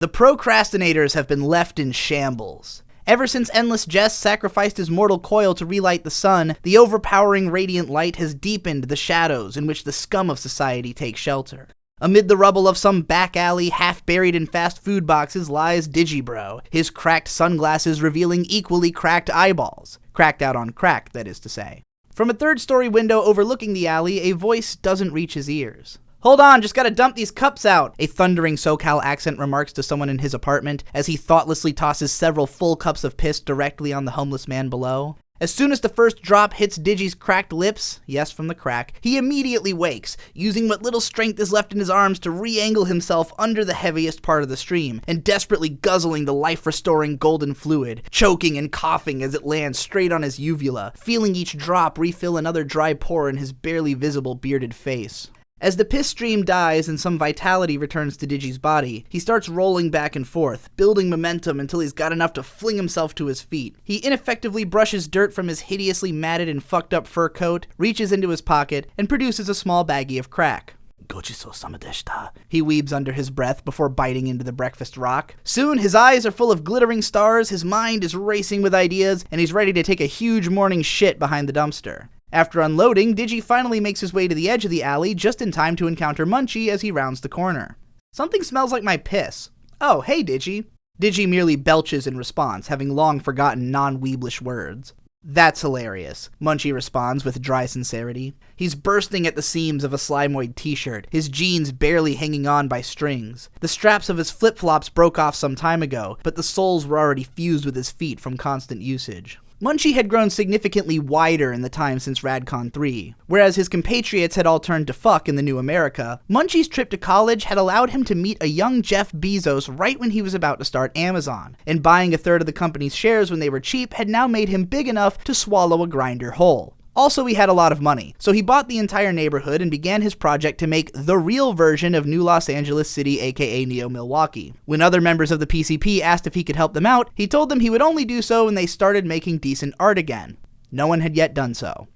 The procrastinators have been left in shambles. Ever since Endless Jest sacrificed his mortal coil to relight the sun, the overpowering radiant light has deepened the shadows in which the scum of society take shelter. Amid the rubble of some back alley, half buried in fast food boxes, lies Digibro, his cracked sunglasses revealing equally cracked eyeballs. Cracked out on crack, that is to say. From a third-story window overlooking the alley, a voice doesn't reach his ears. "Hold on, just gotta dump these cups out," a thundering SoCal accent remarks to someone in his apartment as he thoughtlessly tosses several full cups of piss directly on the homeless man below. As soon as the first drop hits Digi's cracked lips, yes, from the crack, he immediately wakes, using what little strength is left in his arms to re-angle himself under the heaviest part of the stream, and desperately guzzling the life-restoring golden fluid, choking and coughing as it lands straight on his uvula, feeling each drop refill another dry pore in his barely visible bearded face. As the piss stream dies and some vitality returns to Digi's body, he starts rolling back and forth, building momentum until he's got enough to fling himself to his feet. He ineffectively brushes dirt from his hideously matted and fucked up fur coat, reaches into his pocket, and produces a small baggie of crack. "Gochiso-sama deshita," he weeps under his breath before biting into the breakfast rock. Soon his eyes are full of glittering stars, his mind is racing with ideas, and he's ready to take a huge morning shit behind the dumpster. After unloading, Digi finally makes his way to the edge of the alley just in time to encounter Munchie as he rounds the corner. "Something smells like my piss." "Oh, hey Digi." Digi merely belches in response, having long forgotten non-weeblish words. "That's hilarious," Munchie responds with dry sincerity. He's bursting at the seams of a Slimoid t-shirt, his jeans barely hanging on by strings. The straps of his flip-flops broke off some time ago, but the soles were already fused with his feet from constant usage. Munchie had grown significantly wider in the time since RADCON 3. Whereas his compatriots had all turned to fuck in the new America, Munchie's trip to college had allowed him to meet a young Jeff Bezos right when he was about to start Amazon, and buying a third of the company's shares when they were cheap had now made him big enough to swallow a grinder whole. Also, he had a lot of money, so he bought the entire neighborhood and began his project to make the real version of New Los Angeles City, aka Neo Milwaukee. When other members of the PCP asked if he could help them out, he told them he would only do so when they started making decent art again. No one had yet done so.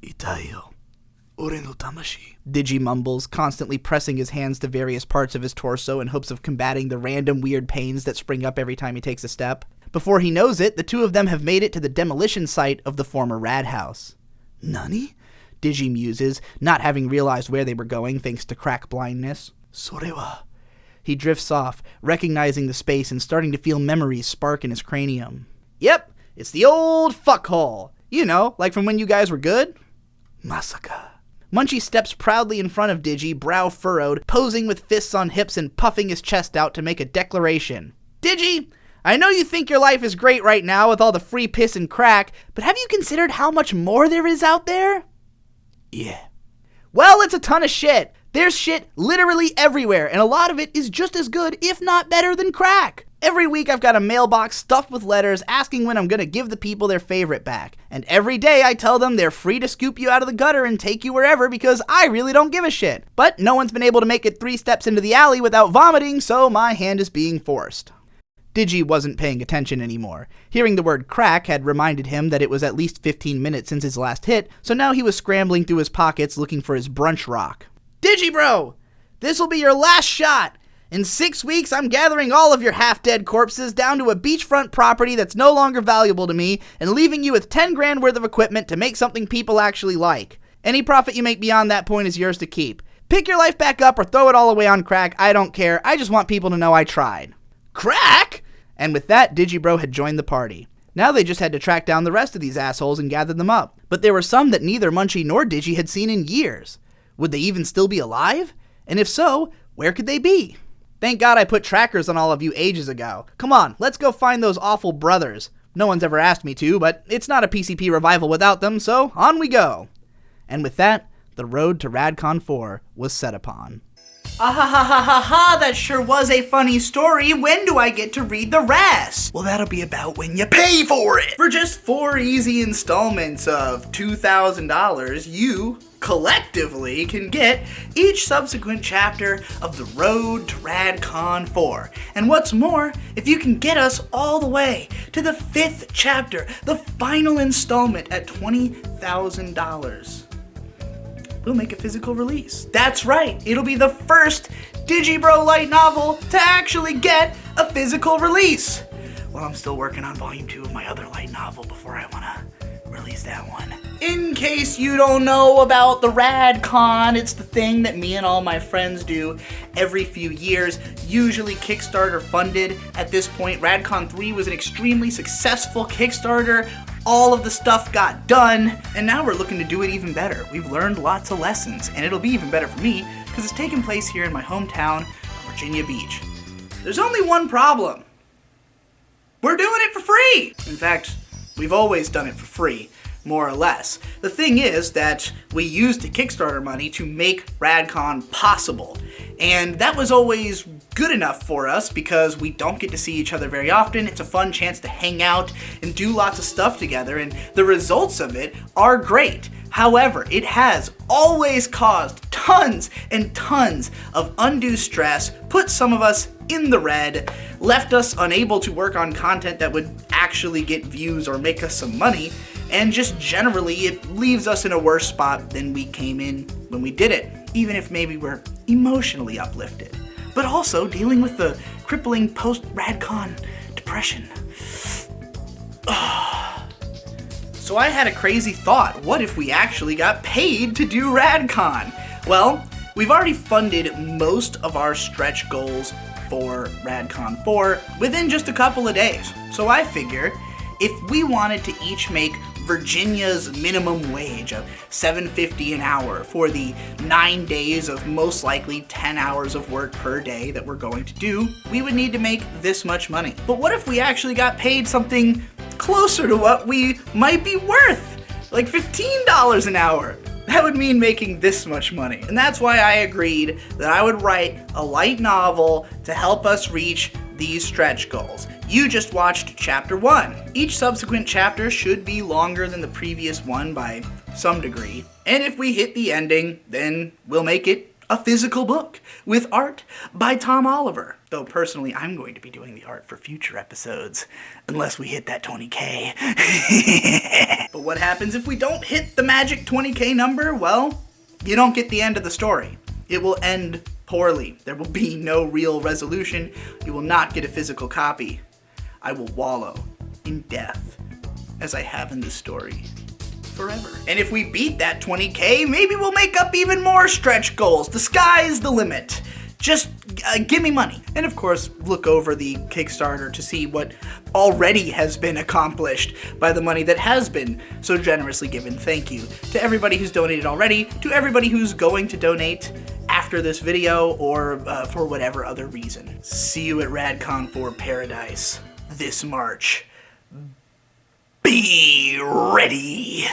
"Itayo, ore no tamashi," Digi mumbles, constantly pressing his hands to various parts of his torso in hopes of combating the random weird pains that spring up every time he takes a step. Before he knows it, the two of them have made it to the demolition site of the former Rad House. "Nani?" Digi muses, not having realized where they were going thanks to crack blindness. "Sore wa." He drifts off, recognizing the space and starting to feel memories spark in his cranium. "Yep, it's the old fuckhole. You know, like from when you guys were good?" "Masaka." Munchie steps proudly in front of Digi, brow furrowed, posing with fists on hips and puffing his chest out to make a declaration. "Digi, I know you think your life is great right now with all the free piss and crack, but have you considered how much more there is out there?" "Yeah." "Well, it's a ton of shit. There's shit literally everywhere, and a lot of it is just as good, if not better, than crack. Every week I've got a mailbox stuffed with letters asking when I'm gonna give the people their favorite back. And every day I tell them they're free to scoop you out of the gutter and take you wherever because I really don't give a shit. But no one's been able to make it 3 steps into the alley without vomiting, so my hand is being forced." Digi wasn't paying attention anymore. Hearing the word crack had reminded him that it was at least 15 minutes since his last hit, so now he was scrambling through his pockets looking for his brunch rock. "Digibro! This'll be your last shot! In 6 weeks, I'm gathering all of your half-dead corpses down to a beachfront property that's no longer valuable to me and leaving you with 10 grand worth of equipment to make something people actually like. Any profit you make beyond that point is yours to keep. Pick your life back up or throw it all away on crack, I don't care. I just want people to know I tried." "Crack?" And with that, Digibro had joined the party. Now they just had to track down the rest of these assholes and gather them up. But there were some that neither Munchie nor Digi had seen in years. Would they even still be alive? And if so, where could they be? Thank God I put trackers on all of you ages ago. Come on, let's go find those awful brothers. No one's ever asked me to, but it's not a PCP revival without them, so on we go. And with that, the road to RADCON 4 was set upon. "Ah-ha-ha-ha-ha-ha, that sure was a funny story. When do I get to read the rest?" "Well, that'll be about when you pay for it. For just 4 easy installments of $2,000, you collectively can get each subsequent chapter of The Road to RADCON 4. And what's more, if you can get us all the way to the 5th chapter, the final installment at $20,000, we'll make a physical release. That's right, it'll be the first Digibro light novel to actually get a physical release. Well, I'm still working on volume 2 of my other light novel before I want to release that one. In case you don't know about the RADCON, it's the thing that me and all my friends do every few years, usually Kickstarter funded. At this point, RADCON 3 was an extremely successful Kickstarter. All of the stuff got done, and now we're looking to do it even better. We've learned lots of lessons, and it'll be even better for me because it's taking place here in my hometown of Virginia Beach. There's only one problem. We're doing it for free! In fact, we've always done it for free, more or less. The thing is that we used the Kickstarter money to make RADCON possible, and that was always good enough for us because we don't get to see each other very often. It's a fun chance to hang out and do lots of stuff together, and the results of it are great. However, it has always caused tons and tons of undue stress, put some of us in the red, left us unable to work on content that would actually get views or make us some money, and just generally it leaves us in a worse spot than we came in when we did it, even if maybe we're emotionally uplifted. But also dealing with the crippling post-RADCON depression. So I had a crazy thought. What if we actually got paid to do RADCON? Well, we've already funded most of our stretch goals for RADCON 4 within just a couple of days. So I figure if we wanted to each make Virginia's minimum wage of $7.50 an hour for the 9 days of most likely 10 hours of work per day that we're going to do, we would need to make this much money. But what if we actually got paid something closer to what we might be worth? Like $15 an hour. That would mean making this much money. And that's why I agreed that I would write a light novel to help us reach these stretch goals. You just watched Chapter 1. Each subsequent chapter should be longer than the previous one by some degree. And if we hit the ending, then we'll make it a physical book with art by Tom Oliver. Though personally, I'm going to be doing the art for future episodes, unless we hit that 20K. But what happens if we don't hit the magic 20K number? Well, you don't get the end of the story. It will end poorly. There will be no real resolution. You will not get a physical copy. I will wallow in death, as I have in this story, forever. And if we beat that 20K, maybe we'll make up even more stretch goals. The sky's the limit. Just give me money. And of course, look over the Kickstarter to see what already has been accomplished by the money that has been so generously given. Thank you to everybody who's donated already, to everybody who's going to donate after this video, or for whatever other reason. See you at RADCON 4 Paradise this March. Be ready.